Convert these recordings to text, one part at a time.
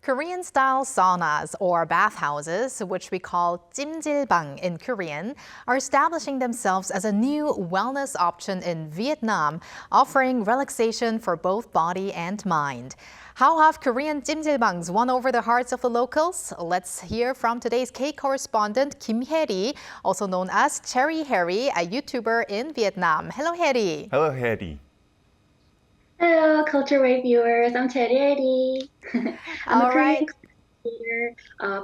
Korean-style saunas or bathhouses, which we call 찜질방 in Korean, are establishing themselves as a new wellness option in Vietnam, offering relaxation for both body and mind. How have Korean 찜질bangs won over the hearts of the locals? Let's hear from today's K-correspondent Kim Hyeri, also known as Cheri Hyeri, a YouTuber in Vietnam. Hello, Hyeri. Hello, Hyeri. Hello, Culture Wave viewers. I'm Cheri Hyeri. I'm a Korean creator,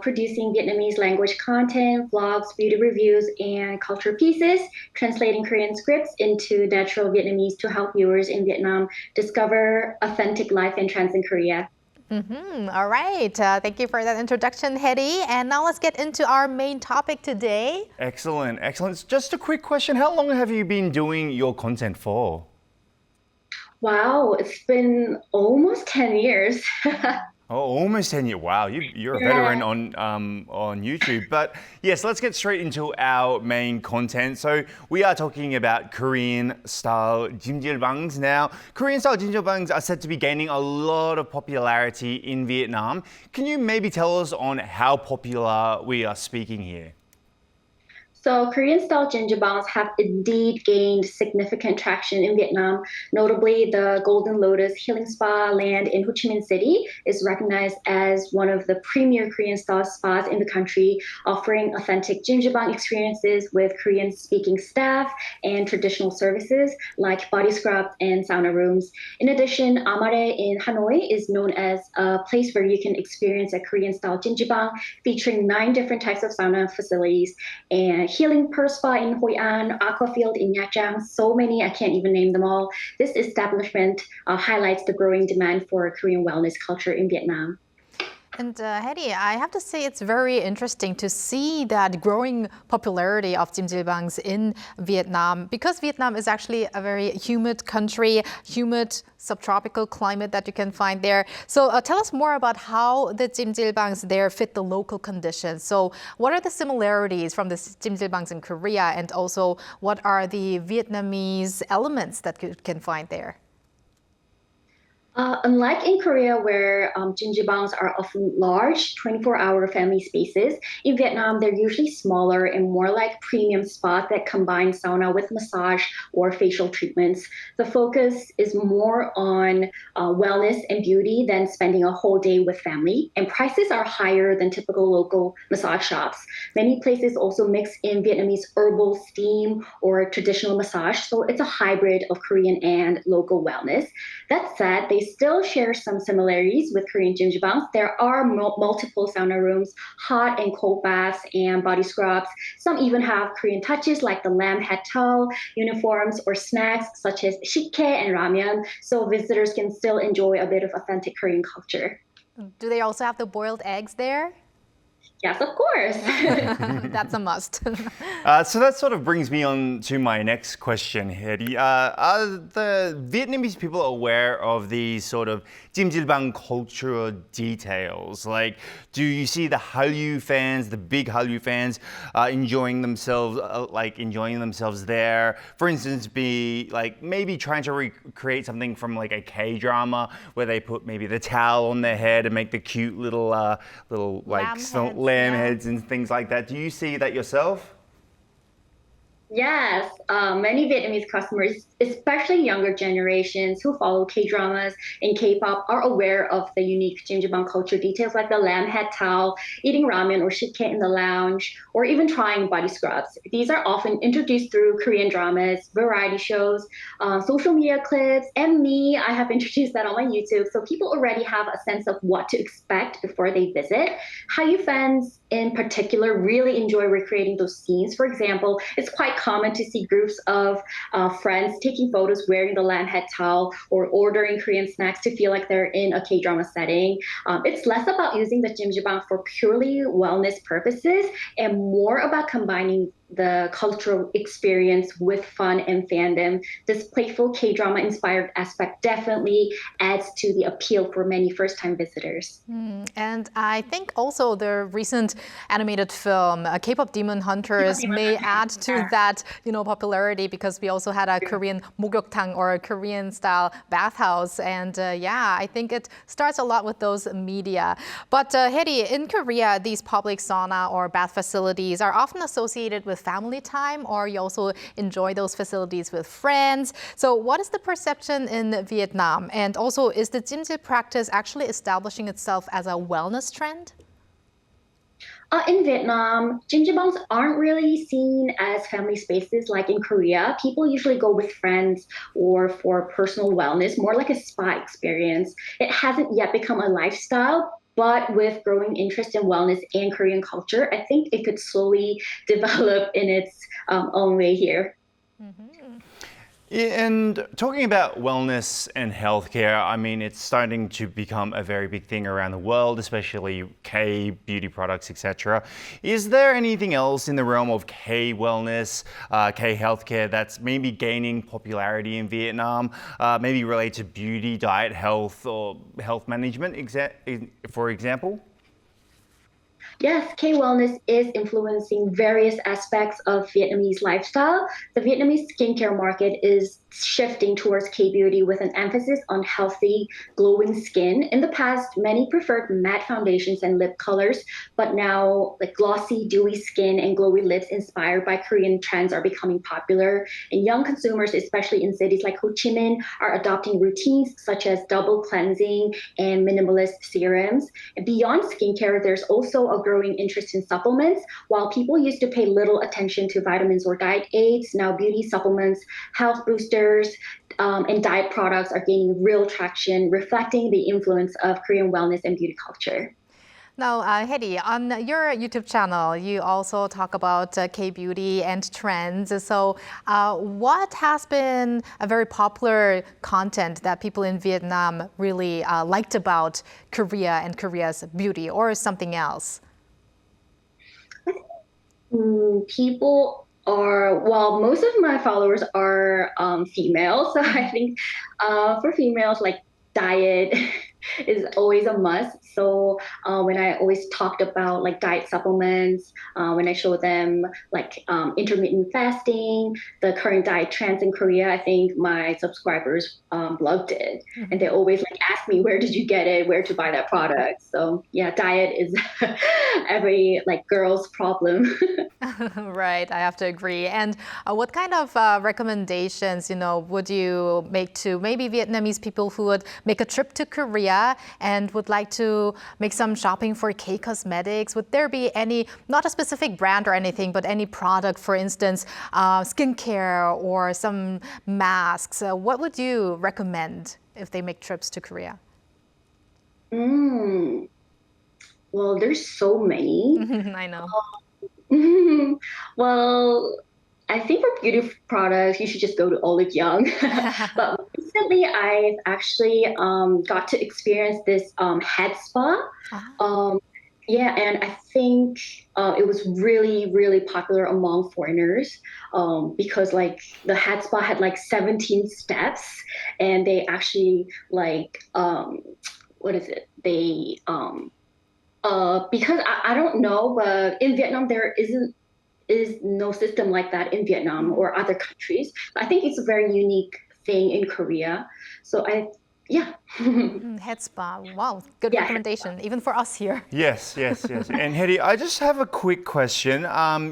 producing Vietnamese language content, vlogs, beauty reviews, and culture pieces, translating Korean scripts into natural Vietnamese to help viewers in Vietnam discover authentic life and trends in Korea. All right. Thank you for that introduction, Hyeri. And now let's get into our main topic today. Excellent, excellent. Just a quick question. How long have you been doing your content for? Wow, it's been almost 10 years. Oh, almost 10 years. Wow, you're a veteran on YouTube. But yes, let's get straight into our main content. So we are talking about Korean-style Jjimjilbangs. Now, Korean-style Jjimjilbangs are said to be gaining a lot of popularity in Vietnam. Can you maybe tell us on how popular we are speaking here? So Korean-style jjimjilbangs have indeed gained significant traction in Vietnam. Notably, the Golden Lotus Healing Spa land in Ho Chi Minh City is recognized as one of the premier Korean-style spas in the country, offering authentic jjimjilbang experiences with Korean-speaking staff and traditional services like body scrub and sauna rooms. In addition, Amare in Hanoi is known as a place where you can experience a Korean-style jjimjilbang featuring 9 different types of sauna facilities and Healing Pearl Spa in Hoi An, Aquafield in Nha Trang, so many, I can't even name them all. This establishment highlights the growing demand for Korean wellness culture in Vietnam. And Hyeri, I have to say it's very interesting to see that growing popularity of Jjimjilbangs in Vietnam, because Vietnam is actually a very humid country, humid subtropical climate that you can find there. So tell us more about how the Jjimjilbangs there fit the local conditions. So what are the similarities from the Jjimjilbangs in Korea, and also what are the Vietnamese elements that you can find there? Unlike in Korea, where jjimjilbangs are often large, 24-hour family spaces, in Vietnam, they're usually smaller and more like premium spas that combine sauna with massage or facial treatments. The focus is more on wellness and beauty than spending a whole day with family, and prices are higher than typical local massage shops. Many places also mix in Vietnamese herbal steam or traditional massage, so it's a hybrid of Korean and local wellness. That said, they still share some similarities with Korean jjimjilbangs. There are multiple sauna rooms, hot and cold baths, and body scrubs. Some even have Korean touches like the lamb head towel, uniforms, or snacks such as shikke and ramyeon, so visitors can still enjoy a bit of authentic Korean culture. Do they also have the boiled eggs there? Yes, of course. That's a must. So that sort of brings me on to my next question, Hyeri. Are the Vietnamese people aware of these sort of Jjimjilbang cultural details? Like, do you see the Hallyu fans, the big Hallyu fans, enjoying themselves there? For instance, be like maybe trying to recreate something from like a K-drama where they put maybe the towel on their head and make the cute little lamb heads and things like that. Do you see that yourself? Yes, many Vietnamese customers, especially younger generations who follow K-dramas and K-pop, are aware of the unique Jjimjilbang culture details like the lamb head towel, eating ramen or shikke in the lounge, or even trying body scrubs. These are often introduced through Korean dramas, variety shows, social media clips, and me. I have introduced that on my YouTube, so people already have a sense of what to expect before they visit. Hallyu fans in particular really enjoy recreating those scenes. For example, it's quite common to see groups of friends taking photos wearing the lamb head towel or ordering Korean snacks to feel like they're in a K-drama setting. It's less about using the jjimjilbang for purely wellness purposes and more about combining the cultural experience with fun and fandom. This playful K-drama inspired aspect definitely adds to the appeal for many first-time visitors. And I think also the recent animated film, K-pop Demon Hunters, may add to that, popularity because we also had a Korean 목욕탕 or a Korean style bathhouse. And I think it starts a lot with those media. But Hyeri, in Korea, these public sauna or bath facilities are often associated with family time, or you also enjoy those facilities with friends. So what is the perception in Vietnam? And also, is the Jjimjil practice actually establishing itself as a wellness trend? In Vietnam, Jjimjilbangs aren't really seen as family spaces like in Korea. People usually go with friends or for personal wellness, more like a spa experience. It hasn't yet become a lifestyle, but with growing interest in wellness and Korean culture, I think it could slowly develop in its own way here. And talking about wellness and healthcare, I mean, it's starting to become a very big thing around the world, especially K beauty products, etc. Is there anything else in the realm of K wellness, K healthcare that's maybe gaining popularity in Vietnam, maybe related to beauty, diet, health, or health management, for example? Yes, K-wellness is influencing various aspects of Vietnamese lifestyle. The Vietnamese skincare market is shifting towards K-beauty with an emphasis on healthy, glowing skin. In the past, many preferred matte foundations and lip colors, but now glossy, dewy skin and glowy lips inspired by Korean trends are becoming popular. And young consumers, especially in cities like Ho Chi Minh, are adopting routines such as double cleansing and minimalist serums. And beyond skincare, there's also a growing interest in supplements. While people used to pay little attention to vitamins or diet aids, now beauty supplements, health boosters, and diet products are gaining real traction, reflecting the influence of Korean wellness and beauty culture. Now, Hyeri, on your YouTube channel, you also talk about K-beauty and trends. So what has been a very popular content that people in Vietnam really liked about Korea and Korea's beauty, or something else? Most of my followers are female. So I think for females, like diet is always a must. So when I always talked about like diet supplements, when I show them like intermittent fasting, the current diet trends in Korea, I think my subscribers loved it. And they always like ask me, where did you get it? Where to buy that product? So yeah, diet is every like girl's problem. Right, I have to agree. And what kind of recommendations, would you make to maybe Vietnamese people who would make a trip to Korea and would like to make some shopping for K-cosmetics? Would there be any, not a specific brand or anything, but any product, for instance, skincare or some masks? What would you recommend if they make trips to Korea? Well, there's so many. I know. Well, I think for beauty products, you should just go to Olive Young. But recently, I've actually got to experience this head spa. And I think it was really, really popular among foreigners because like the head spa had like 17 steps, and they actually like what is it? They because I don't know, but in Vietnam there is no system like that in Vietnam or other countries. I think it's a very unique thing in Korea. So Head spa. Wow, good recommendation, even for us here. Yes. And Hyeri, I just have a quick question.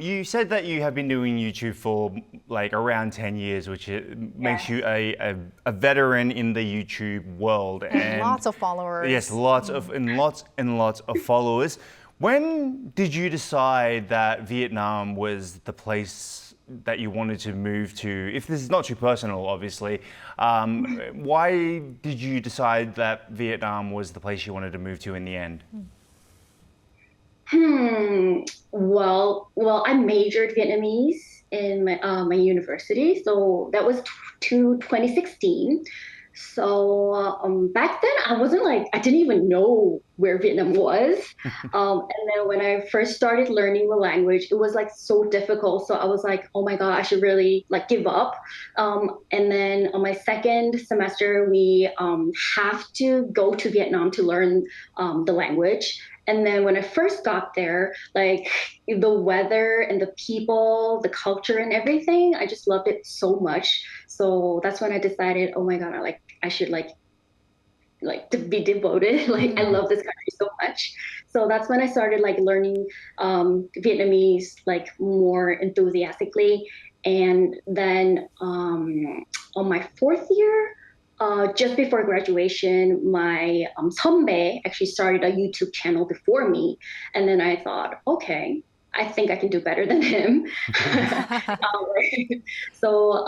You said that you have been doing YouTube for like around 10 years, which makes you a veteran in the YouTube world. And lots of followers. Yes, lots of followers. When did you decide that Vietnam was the place that you wanted to move to? If this is not too personal, obviously, why did you decide that Vietnam was the place you wanted to move to in the end? Well, I majored Vietnamese in my university, so that was 2016. So back then, I didn't even know where Vietnam was. And then when I first started learning the language, it was like so difficult. So I was like, oh my God, I should really like give up. And then on my second semester, we have to go to Vietnam to learn the language. And then when I first got there, like the weather and the people, the culture and everything, I just loved it so much. So that's when I decided, oh my God, I should to be devoted. Like I love this country so much. So that's when I started like learning Vietnamese like more enthusiastically. And then on my fourth year, just before graduation, my 선배 actually started a YouTube channel before me. And then I thought, okay, I think I can do better than him. So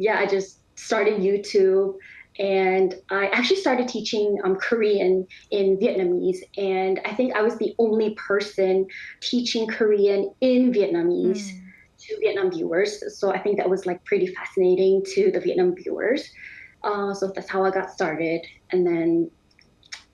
yeah, I just started YouTube and I actually started teaching Korean in Vietnamese. And I think I was the only person teaching Korean in Vietnamese to Vietnam viewers. So I think that was like pretty fascinating to the Vietnam viewers. So that's how I got started. And then,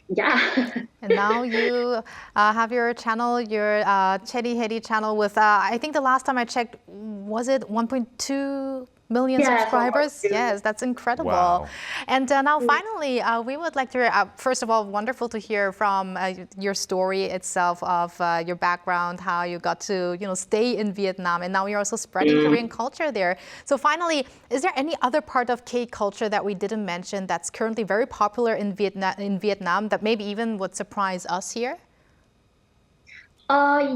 yeah. And now you have your channel, your Cheri Hyeri channel with, I think the last time I checked, was it 1.2 million subscribers? Yes, that's incredible. Wow. And now finally, we would like to, first of all, wonderful to hear from your story itself of your background, how you got to stay in Vietnam, and now you're also spreading Korean culture there. So finally, is there any other part of K-culture that we didn't mention that's currently very popular in Vietnam that maybe even would surprise us here?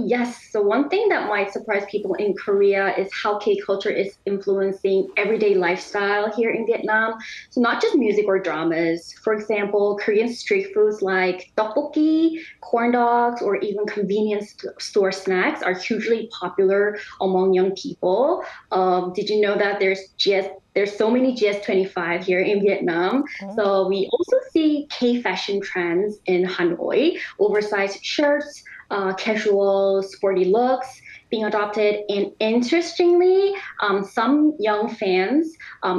Yes. So one thing that might surprise people in Korea is how K-culture is influencing everyday lifestyle here in Vietnam. So not just music or dramas. For example, Korean street foods like tteokbokki, corn dogs, or even convenience store snacks are hugely popular among young people. Did you know that there's so many GS25 here in Vietnam. So we also see K-fashion trends in Hanoi, oversized shirts, casual, sporty looks being adopted. And interestingly, some young fans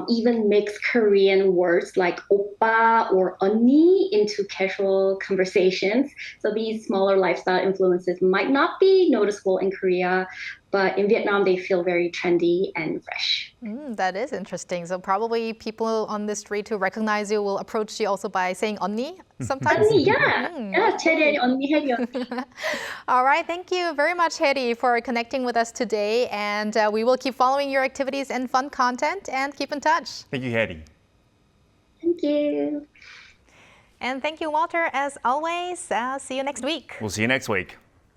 even mix Korean words like oppa or 언니 into casual conversations. So these smaller lifestyle influences might not be noticeable in Korea, but in Vietnam, they feel very trendy and fresh. That is interesting. So probably people on the street who recognize you will approach you also by saying 언니 sometimes? 언니, yeah. Yeah, Cheri, 언니, Hyeri, 언니. All right. Thank you very much, Hyeri, for connecting with us today. And we will keep following your activities and fun content and keep in touch. Thank you, Hyeri. Thank you. And thank you, Walter, as always. See you next week. We'll see you next week.